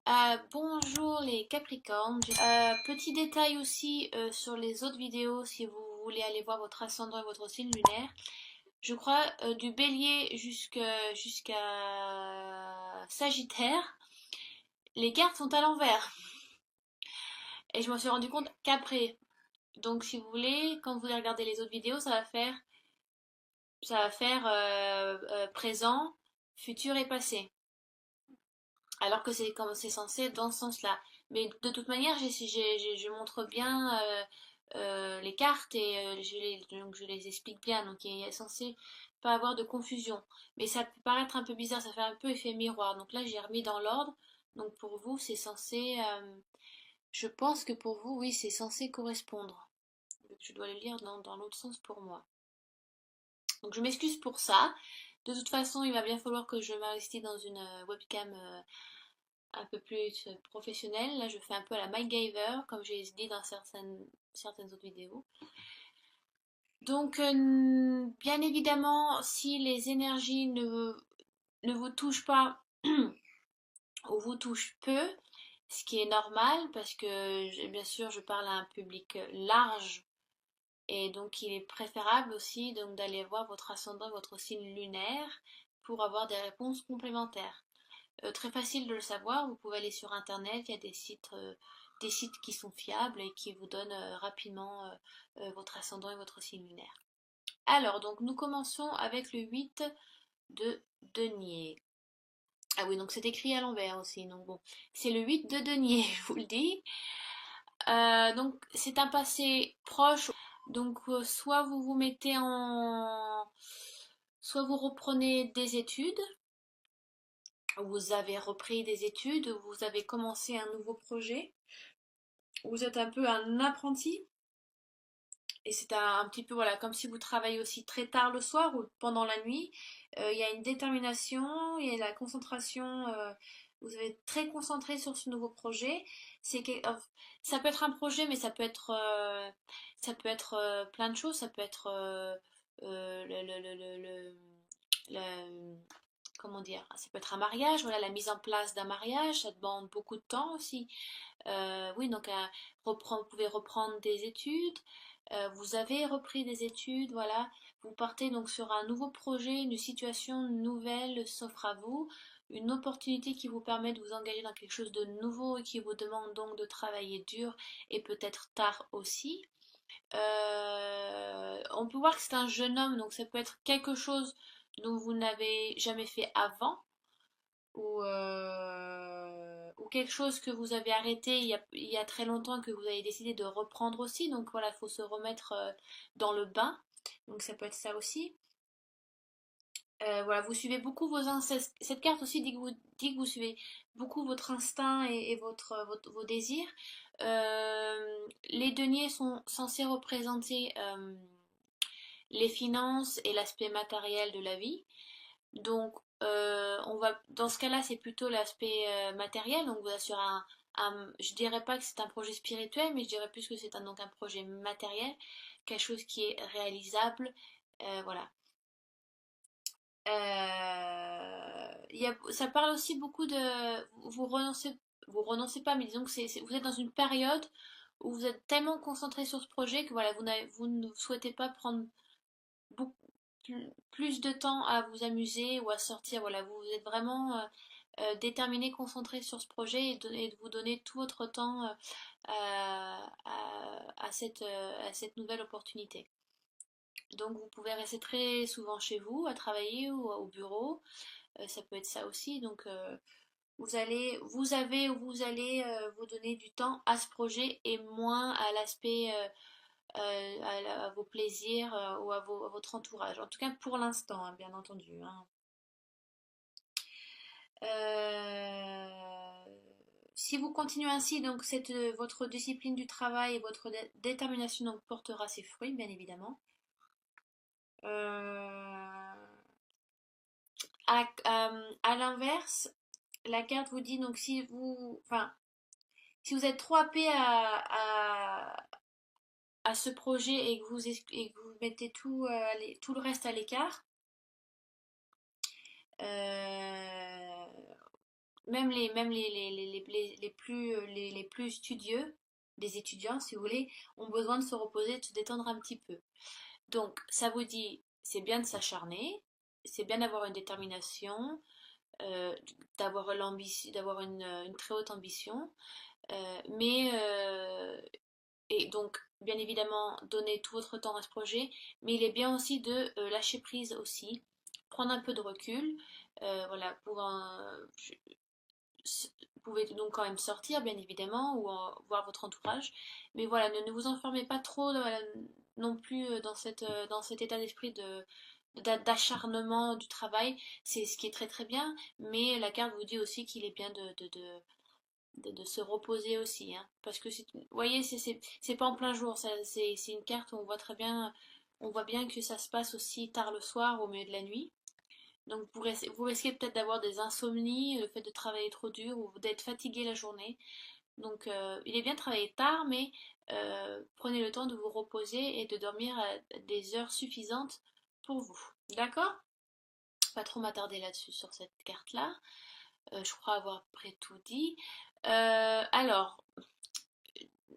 Bonjour les Capricornes. Petit détail aussi sur les autres vidéos si vous voulez aller voir votre ascendant et votre signe lunaire. Je crois du Bélier jusqu'à Sagittaire, les cartes sont à l'envers. Et je m'en suis rendu compte qu'après. Donc si vous voulez, quand vous allez regarder les autres vidéos, ça va faire présent, futur et passé. Alors que c'est comme c'est censé être dans ce sens-là. Mais de toute manière, je montre bien les cartes et donc je les explique bien. Donc il est censé pas avoir de confusion. Mais ça peut paraître un peu bizarre, ça fait un peu effet miroir. Donc là, j'ai remis dans l'ordre. Donc pour vous, c'est censé. Je pense que pour vous, oui, c'est censé correspondre. Je dois le lire dans l'autre sens pour moi. Donc je m'excuse pour ça. De toute façon, il va bien falloir que je m'investisse dans une webcam un peu plus professionnelle. Là, je fais un peu à la MacGyver, comme j'ai dit dans certaines autres vidéos. Donc, bien évidemment, si les énergies ne vous touchent pas ou vous touchent peu, ce qui est normal, parce que bien sûr, je parle à un public large, et donc il est préférable aussi donc d'aller voir votre ascendant, votre signe lunaire, pour avoir des réponses complémentaires. Très facile de le savoir, vous pouvez aller sur internet, il y a des sites qui sont fiables et qui vous donnent rapidement votre ascendant et votre signe lunaire. Alors, donc nous commençons avec le 8 de denier. Ah oui, donc c'est écrit à l'envers aussi, donc bon, c'est le 8 de denier, je vous le dis. Donc c'est un passé proche, donc soit vous vous mettez en... soit vous reprenez des études, vous avez repris des études, vous avez commencé un nouveau projet, vous êtes un peu un apprenti, et c'est un petit peu voilà, comme si vous travaillez aussi très tard le soir ou pendant la nuit. Il y a une détermination, il y a la concentration, vous êtes très concentré sur ce nouveau projet. Ça peut être un projet, mais ça peut être plein de choses, ça peut être le- comment dire, ça peut être un mariage, voilà, la mise en place d'un mariage, ça demande beaucoup de temps aussi. Oui, donc vous pouvez reprendre des études. Vous avez repris des études, voilà. Vous partez donc sur un nouveau projet, une situation nouvelle s'offre à vous, une opportunité qui vous permet de vous engager dans quelque chose de nouveau et qui vous demande donc de travailler dur et peut-être tard aussi. On peut voir que c'est un jeune homme, donc ça peut être quelque chose dont vous n'avez jamais fait avant ou quelque chose que vous avez arrêté il y a très longtemps que vous avez décidé de reprendre aussi. Donc voilà, il faut se remettre dans le bain. Donc ça peut être ça aussi. Voilà, vous suivez beaucoup vos instincts. Cette carte aussi dit que vous suivez beaucoup votre instinct et vos désirs. Les deniers sont censés représenter les finances et l'aspect matériel de la vie. Donc, dans ce cas-là, c'est plutôt l'aspect matériel. Donc, vous assure je dirais pas que c'est un projet spirituel, mais je dirais plus que c'est donc un projet matériel, quelque chose qui est réalisable. Voilà. Ça parle aussi beaucoup de, vous renoncez pas, mais disons que vous êtes dans une période où vous êtes tellement concentré sur ce projet que voilà, vous ne souhaitez pas prendre beaucoup plus de temps à vous amuser ou à sortir. Voilà, vous êtes vraiment déterminé, concentré sur ce projet et de vous donner tout votre temps à cette nouvelle opportunité. Donc vous pouvez rester très souvent chez vous, à travailler ou au bureau. Ça peut être ça aussi. Donc vous allez vous donner du temps à ce projet et moins à l'aspect à vos plaisirs ou à votre entourage. En tout cas pour l'instant, hein, bien entendu. Hein. Euh, Si vous continuez ainsi, donc votre discipline du travail et votre détermination donc, portera ses fruits, bien évidemment. Euh, à l'inverse, la carte vous dit donc si vous êtes trop happé à ce projet et que vous mettez tout le reste à l'écart, euh, même les plus studieux, des étudiants, si vous voulez, ont besoin de se reposer, de se détendre un petit peu. Donc, ça vous dit, c'est bien de s'acharner, c'est bien d'avoir une détermination, euh, d'avoir une très haute ambition, et donc, bien évidemment, donner tout votre temps à ce projet, mais il est bien aussi de lâcher prise aussi, prendre un peu de recul, voilà, vous pouvez donc quand même sortir, bien évidemment, ou voir votre entourage, mais voilà, ne vous enfermez pas trop non plus dans cet état d'esprit d'acharnement du travail, c'est ce qui est très très bien, mais la carte vous dit aussi qu'il est bien de se reposer aussi, hein, parce que vous voyez, c'est pas en plein jour, c'est une carte où on voit bien que ça se passe aussi tard le soir, au milieu de la nuit. Donc vous risquez peut-être d'avoir des insomnies, le fait de travailler trop dur ou d'être fatigué la journée. Donc il est bien de travailler tard, mais prenez le temps de vous reposer et de dormir à des heures suffisantes pour vous. D'accord? Pas trop m'attarder là-dessus sur cette carte-là. Je crois avoir à peu près tout dit. Alors,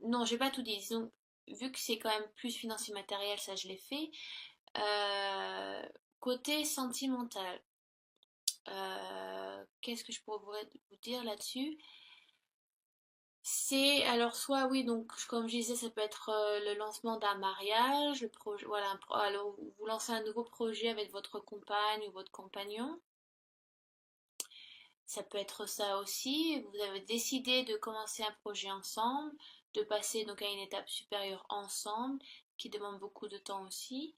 non, j'ai pas tout dit. Disons, vu que c'est quand même plus financier matériel, ça je l'ai fait. Euh, Côté sentimental, qu'est-ce que je pourrais vous dire là-dessus? C'est alors soit oui, donc comme je disais, ça peut être le lancement d'un mariage, le projet, voilà, alors vous lancez un nouveau projet avec votre compagne ou votre compagnon. Ça peut être ça aussi. Vous avez décidé de commencer un projet ensemble, de passer donc à une étape supérieure ensemble, qui demande beaucoup de temps aussi.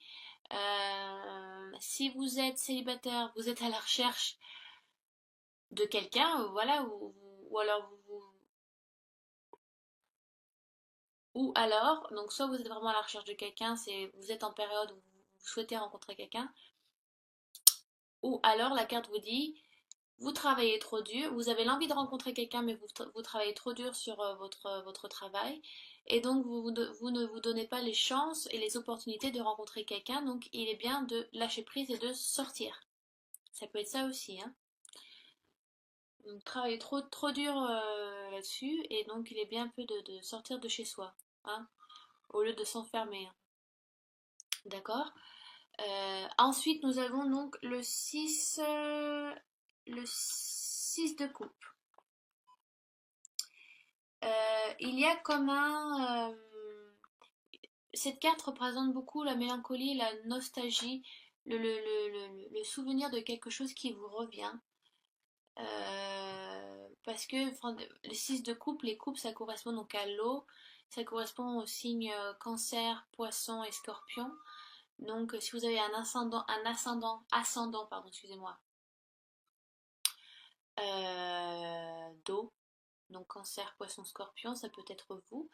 Si vous êtes célibataire, vous êtes à la recherche de quelqu'un, voilà, ou alors, donc soit vous êtes vraiment à la recherche de quelqu'un, c'est vous êtes en période où vous souhaitez rencontrer quelqu'un, ou alors la carte vous dit vous travaillez trop dur, vous avez l'envie de rencontrer quelqu'un, mais vous travaillez trop dur sur votre travail, et donc vous ne vous donnez pas les chances et les opportunités de rencontrer quelqu'un, donc il est bien de lâcher prise et de sortir. Ça peut être ça aussi, hein. Donc travailler trop dur là-dessus, et donc il est bien un peu de sortir de chez soi, hein, au lieu de s'enfermer, hein. D'accord? Ensuite, nous avons donc le 6 de coupe. Il y a comme cette carte représente beaucoup la mélancolie, la nostalgie, le souvenir de quelque chose qui vous revient. Parce que enfin, le 6 de coupe, les coupes, ça correspond donc à l'eau. Ça correspond aux signes cancer, poisson et scorpion. Donc, si vous avez ascendant, pardon, excusez-moi, d'eau, donc cancer, poisson, scorpion, ça peut être vous,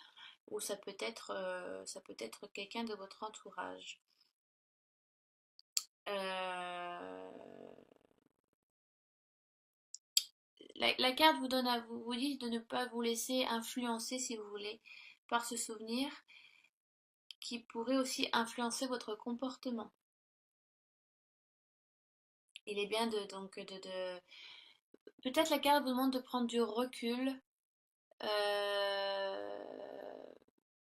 ou ça peut être quelqu'un de votre entourage. Euh, la carte vous donne vous dit de ne pas vous laisser influencer, si vous voulez, par ce souvenir qui pourrait aussi influencer votre comportement. Il est bien peut-être la carte vous demande de prendre du recul euh,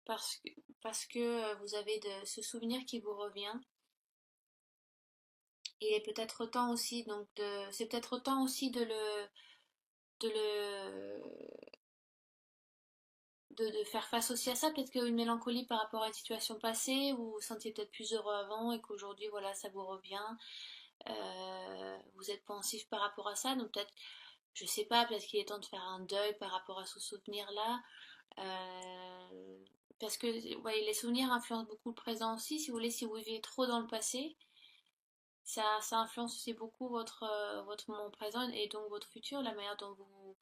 parce que, parce que vous avez ce souvenir qui vous revient. Il est peut-être temps aussi, c'est peut-être temps aussi de le, de faire face aussi à ça. Peut-être qu'une mélancolie par rapport à une situation passée, où vous vous sentiez peut-être plus heureux avant et qu'aujourd'hui, voilà, ça vous revient. Vous êtes pensif par rapport à ça, donc peut-être, je sais pas, peut-être qu'il est temps de faire un deuil par rapport à ce souvenir-là. Parce que ouais, les souvenirs influencent beaucoup le présent aussi. Si vous voulez, si vous vivez trop dans le passé, ça influence aussi beaucoup votre moment présent et donc votre futur, la manière dont vous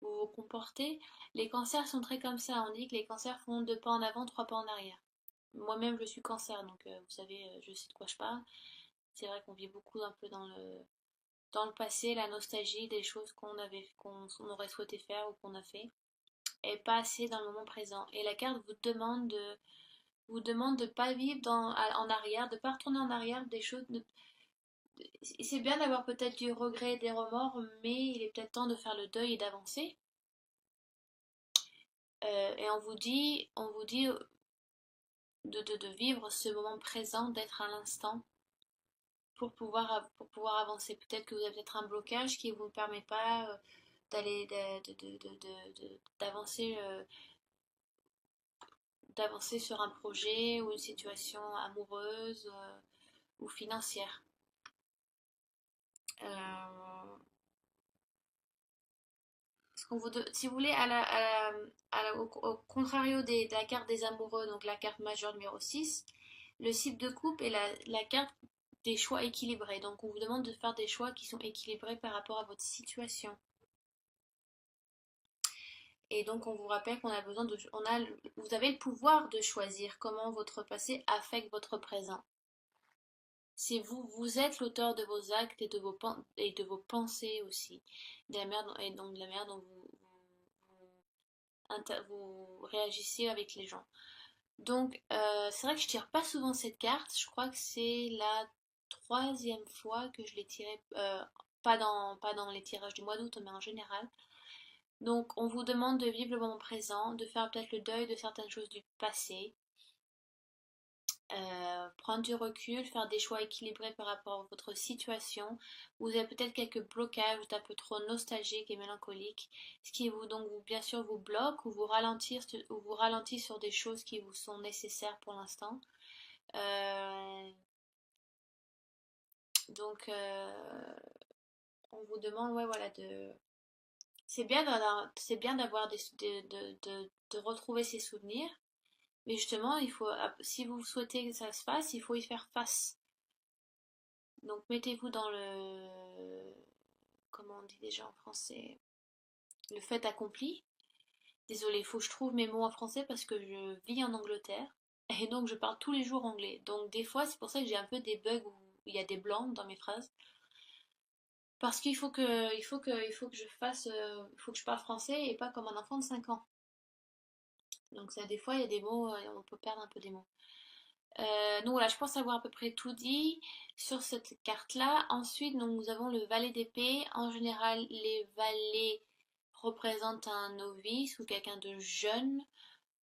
vous comportez. Les cancers sont très comme ça. On dit que les cancers font deux pas en avant, trois pas en arrière. Moi-même, je suis cancer, donc vous savez, je sais de quoi je parle. C'est vrai qu'on vit beaucoup un peu dans le passé, la nostalgie des choses qu'on aurait souhaité faire ou qu'on a fait, et pas assez dans le moment présent. Et la carte vous demande de pas vivre en arrière, de pas retourner en arrière des choses, c'est bien d'avoir peut-être du regret et des remords, mais il est peut-être temps de faire le deuil et d'avancer. Et on vous dit de vivre ce moment présent, d'être à l'instant pour pouvoir avancer. Peut-être que vous avez peut-être un blocage qui ne vous permet pas d'aller d'avancer d'avancer sur un projet ou une situation amoureuse ou financière. Euh, si vous voulez, au contrario de la carte des amoureux, donc la carte majeure numéro 6, le cycle de coupe est la carte des choix équilibrés. Donc on vous demande de faire des choix qui sont équilibrés par rapport à votre situation. Et donc on vous rappelle qu'on a besoin de, vous avez le pouvoir de choisir comment votre passé affecte votre présent. C'est vous, vous êtes l'auteur de vos actes et de vos pensées aussi, et donc de la manière dont vous réagissez avec les gens. Donc, c'est vrai que je tire pas souvent cette carte. Je crois que c'est la troisième fois que je l'ai tirée, pas dans les tirages du mois d'août, mais en général. Donc, on vous demande de vivre le moment présent, de faire peut-être le deuil de certaines choses du passé, prendre du recul, faire des choix équilibrés par rapport à votre situation. Vous avez peut-être quelques blocages, vous êtes un peu trop nostalgique et mélancolique, ce qui bien sûr vous bloque ou vous ralentit sur des choses qui vous sont nécessaires pour l'instant. Euh, donc, on vous demande, ouais, voilà, c'est bien d'avoir de retrouver ses souvenirs, mais justement, si vous souhaitez que ça se fasse, il faut y faire face. Donc mettez-vous dans comment on dit déjà en français, le fait accompli. Désolée, il faut que je trouve mes mots en français parce que je vis en Angleterre et donc je parle tous les jours anglais. Donc des fois, c'est pour ça que j'ai un peu des bugs où il y a des blancs dans mes phrases. Parce qu'il faut que je fasse, il faut que je parle français et pas comme un enfant de 5 ans. Donc ça, des fois, il y a des mots, on peut perdre un peu des mots. Donc voilà, je pense avoir à peu près tout dit sur cette carte-là. Ensuite, donc, nous avons le valet d'épée. En général, les valets représentent un novice ou quelqu'un de jeune,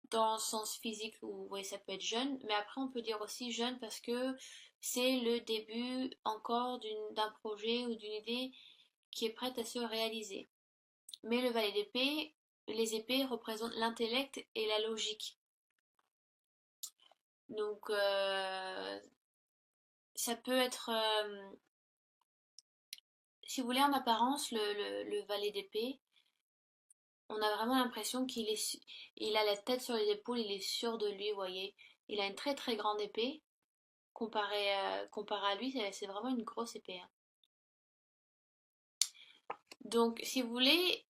dans le sens physique où oui, ça peut être jeune, mais après on peut dire aussi jeune parce que c'est le début encore d'un projet ou d'une idée qui est prête à se réaliser. Mais le valet d'épée, les épées représentent l'intellect et la logique. Donc, ça peut être, si vous voulez, en apparence, le valet d'épée, on a vraiment l'impression il a la tête sur les épaules, il est sûr de lui, vous voyez. Il a une très très grande épée. Comparé à lui, c'est vraiment une grosse épée, hein. Donc, si vous voulez,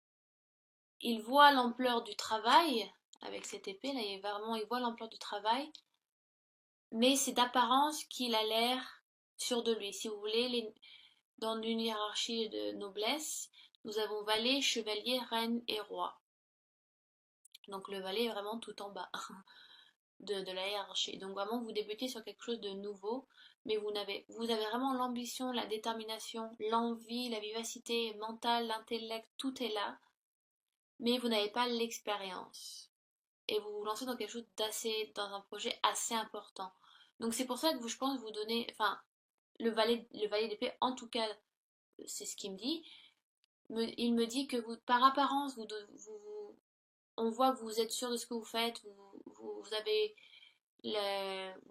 il voit l'ampleur du travail avec cette épée, là, il voit l'ampleur du travail, mais c'est d'apparence qu'il a l'air sûr de lui. Si vous voulez, dans une hiérarchie de noblesse, nous avons valet, chevalier, reine et roi. Donc le valet est vraiment tout en bas de la hiérarchie. Donc vraiment, vous débutez sur quelque chose de nouveau, mais vous avez vraiment l'ambition, la détermination, l'envie, la vivacité mentale, l'intellect, tout est là, mais vous n'avez pas l'expérience. Et vous vous lancez dans un projet assez important. Donc c'est pour ça que je pense vous donner, enfin, le valet d'épée, en tout cas, c'est ce qu'il me dit. Il me dit que par apparence, on voit que vous êtes sûr de ce que vous faites, vous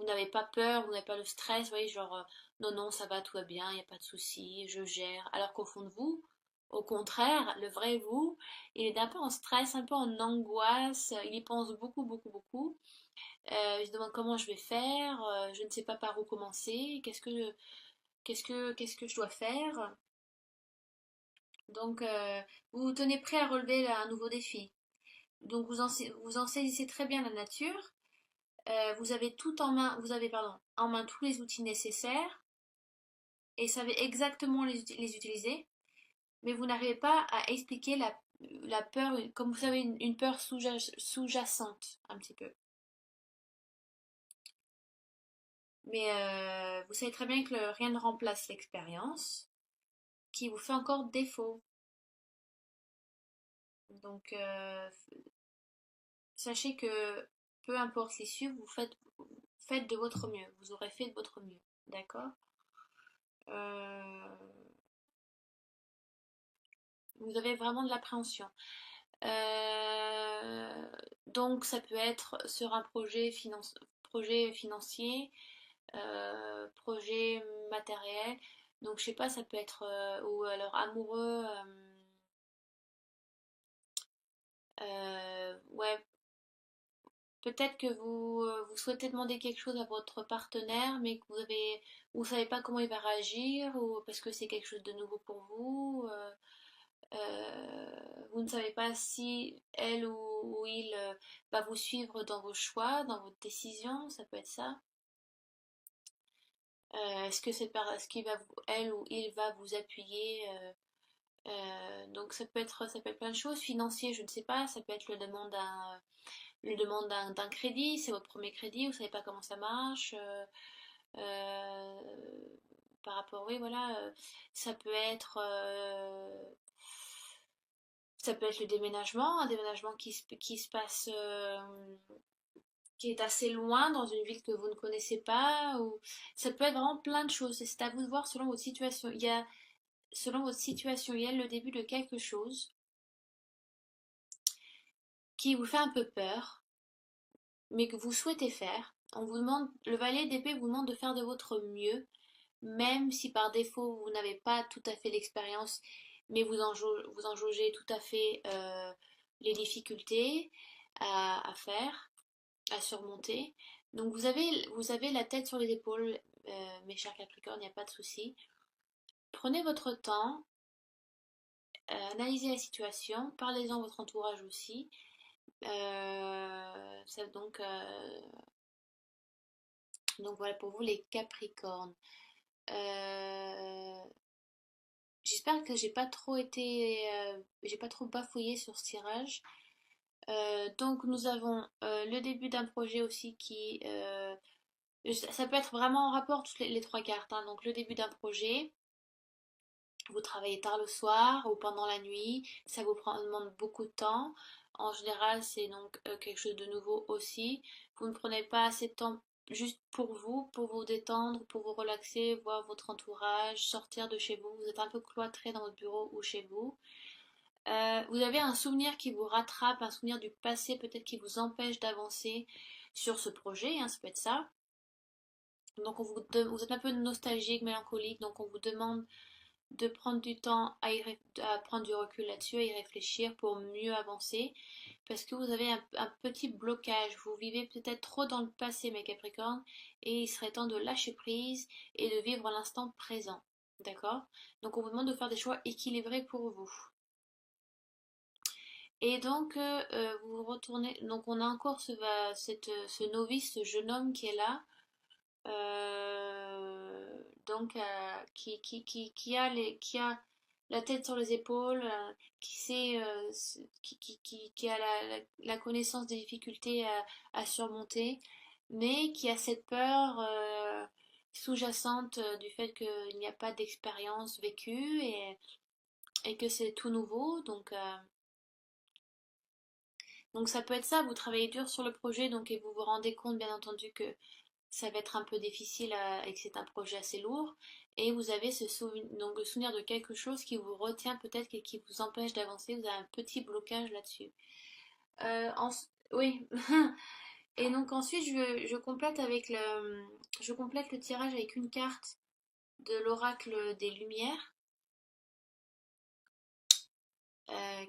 n'avez pas peur, vous n'avez pas le stress, vous voyez, genre, non, non, ça va, tout va bien, il n'y a pas de souci, je gère. Alors qu'au fond de vous, au contraire, le vrai vous, il est un peu en stress, un peu en angoisse, il y pense beaucoup, beaucoup, beaucoup. Il se demande comment je vais faire, je ne sais pas par où commencer, qu'est-ce que je dois faire. Donc, vous vous tenez prêt à relever un nouveau défi. Donc, vous en saisissez très bien la nature. Vous avez en main tous les outils nécessaires et savez exactement les utiliser, mais vous n'arrivez pas à expliquer la peur, comme vous savez, une peur sous-jacente, un petit peu. Mais vous savez très bien que rien ne remplace l'expérience qui vous fait encore défaut. Donc, sachez que peu importe l'issue, faites de votre mieux. Vous aurez fait de votre mieux. D'accord? Euh, vous avez vraiment de l'appréhension. Euh, donc, ça peut être sur un projet financier, projet matériel. Donc, je sais pas, ça peut être ou alors amoureux. Ouais, peut-être que vous souhaitez demander quelque chose à votre partenaire, mais que vous savez pas comment il va réagir, ou parce que c'est quelque chose de nouveau pour vous. Vous ne savez pas si elle ou il va vous suivre dans vos choix, dans votre décision, ça peut être ça. Est-ce qu'il va elle ou il va vous appuyer donc ça peut être plein de choses. Financier, je ne sais pas, ça peut être le demande d'un crédit, c'est votre premier crédit, vous savez pas comment ça marche. Euh, par rapport, oui, voilà, ça peut être ça peut être le déménagement, un déménagement qui se passe, qui est assez loin dans une ville que vous ne connaissez pas, ou ça peut être vraiment plein de choses. C'est à vous de voir selon votre situation. Selon votre situation, il y a le début de quelque chose qui vous fait un peu peur, mais que vous souhaitez faire. On vous demande, le valet d'épée vous demande de faire de votre mieux, même si par défaut vous n'avez pas tout à fait l'expérience, mais vous en jaugez tout à fait les difficultés à faire, à surmonter. Donc vous avez la tête sur les épaules, mes chers Capricornes, il n'y a pas de souci. Prenez votre temps, analysez la situation, parlez-en à votre entourage aussi. Ça, donc voilà pour vous les Capricornes. Euh, J'espère que j'ai pas trop bafouillé sur ce tirage. Donc nous avons le début d'un projet aussi ça peut être vraiment en rapport toutes les trois cartes, hein. Donc le début d'un projet, vous travaillez tard le soir ou pendant la nuit, demande beaucoup de temps. En général, c'est donc quelque chose de nouveau aussi. Vous ne prenez pas assez de temps juste pour vous détendre, pour vous relaxer, voir votre entourage, sortir de chez vous. Vous êtes un peu cloîtré dans votre bureau ou chez vous. Vous avez un souvenir qui vous rattrape, un souvenir du passé peut-être qui vous empêche d'avancer sur ce projet, hein, ça peut être ça. Donc vous êtes un peu nostalgique, mélancolique, donc on vous demande de prendre du temps à prendre du recul là-dessus, à y réfléchir pour mieux avancer, parce que vous avez un petit blocage. Vous vivez peut-être trop dans le passé, mes Capricornes, et il serait temps de lâcher prise et de vivre l'instant présent. D'accord? Donc on vous demande de faire des choix équilibrés pour vous. Et donc vous retournez. Donc on a encore ce novice, ce jeune homme qui est là. Donc qui a la tête sur les épaules, qui sait, qui a la connaissance des difficultés à surmonter, mais qui a cette peur sous-jacente du fait qu'il n'y a pas d'expérience vécue et que c'est tout nouveau. Donc ça peut être ça, vous travaillez dur sur le projet, donc et vous vous rendez compte bien entendu que ça va être un peu difficile et que c'est un projet assez lourd. Et vous avez donc le souvenir de quelque chose qui vous retient peut-être et qui vous empêche d'avancer. Vous avez un petit blocage là-dessus. Oui. Et donc ensuite, je complète le tirage avec une carte de l'oracle des Lumières,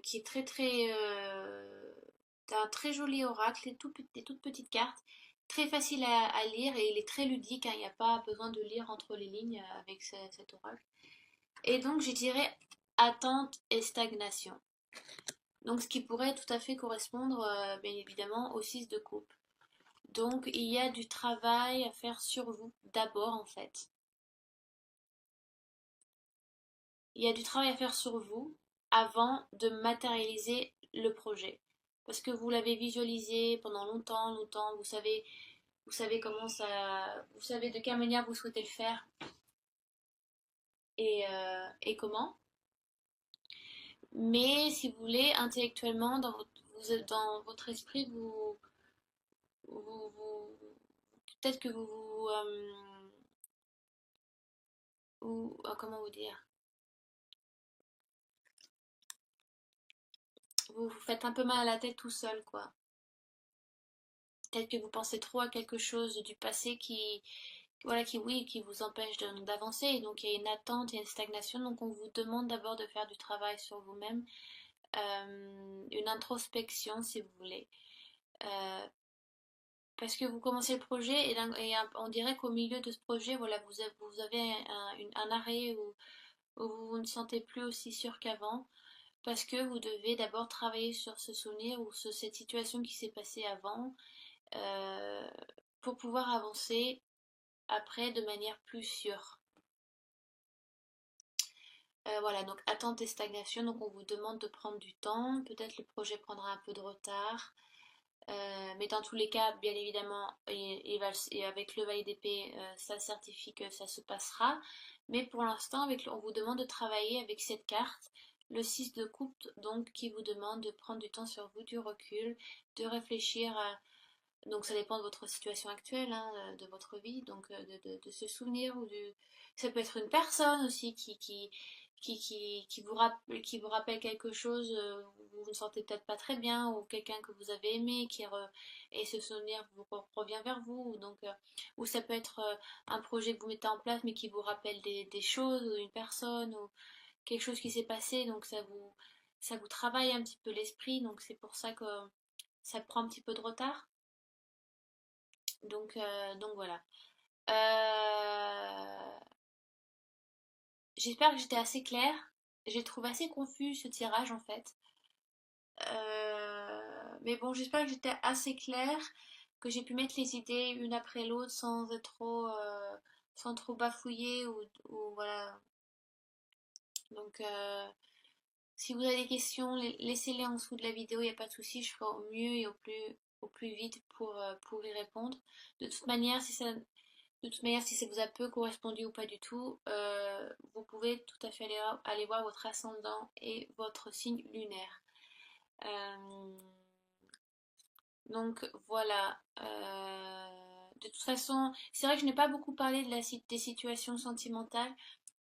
qui est un très joli oracle, des toutes petites cartes, très facile à lire et il est très ludique, hein, il n'y a pas besoin de lire entre les lignes avec cet oracle. Et donc je dirais attente et stagnation. Donc ce qui pourrait tout à fait correspondre bien évidemment au 6 de coupe. Donc il y a du travail à faire sur vous d'abord en fait. Il y a du travail à faire sur vous avant de matérialiser le projet. Parce que vous l'avez visualisé pendant longtemps, longtemps, vous savez, vous savez comment ça, vous savez de quelle manière vous souhaitez le faire et comment. Mais si vous voulez, intellectuellement, dans votre esprit, peut-être que comment vous dire, vous faites un peu mal à la tête tout seul, quoi. Peut-être que vous pensez trop à quelque chose du passé voilà, oui, qui vous empêche d'avancer. Et donc il y a une attente, il y a une stagnation. Donc on vous demande d'abord de faire du travail sur vous-même, une introspection si vous voulez. Euh, Parce que vous commencez le projet on dirait qu'au milieu de ce projet, voilà, vous avez un arrêt où vous ne sentez plus aussi sûr qu'avant. Parce que vous devez d'abord travailler sur ce souvenir ou sur cette situation qui s'est passée avant euh, pour pouvoir avancer après de manière plus sûre. Voilà, donc attente et stagnation, donc on vous demande de prendre du temps, peut-être le projet prendra un peu de retard, mais dans tous les cas, bien évidemment, et avec le vaille d'épée, ça certifie que ça se passera, mais pour l'instant, on vous demande de travailler avec cette carte, le 6 de coupe, donc qui vous demande de prendre du temps sur vous, du recul, de réfléchir à... Donc ça dépend de votre situation actuelle, hein, de votre vie, donc de se souvenir ou du... Ça peut être une personne aussi qui vous rappelle quelque chose où vous ne sentez peut-être pas très bien, ou quelqu'un que vous avez aimé et ce souvenir revient vers vous. Ou ça peut être un projet que vous mettez en place mais qui vous rappelle des choses ou une personne ou quelque chose qui s'est passé, donc ça vous travaille un petit peu l'esprit, donc c'est pour ça que ça prend un petit peu de retard. Donc voilà. Euh, J'espère que j'étais assez claire. J'ai trouvé assez confus ce tirage en fait. Mais bon, j'espère que j'étais assez claire, que j'ai pu mettre les idées une après l'autre sans trop bafouiller ou voilà. Donc, si vous avez des questions, laissez-les en dessous de la vidéo, il n'y a pas de souci, je ferai au mieux et au plus vite pour y répondre. De toute manière, si ça vous a peu correspondu ou pas du tout, vous pouvez tout à fait aller voir votre ascendant et votre signe lunaire. Euh, donc voilà. De toute façon, c'est vrai que je n'ai pas beaucoup parlé des situations sentimentales.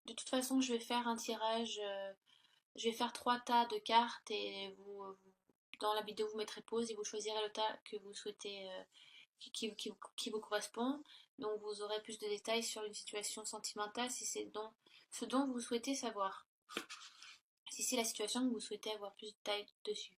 De toute façon, je vais faire un tirage. Je vais faire 3 tas de cartes et dans la vidéo, vous mettrez pause et vous choisirez le tas que vous souhaitez, qui vous correspond. Donc vous aurez plus de détails sur une situation sentimentale si c'est ce dont vous souhaitez savoir. Si c'est la situation que vous souhaitez avoir plus de détails dessus.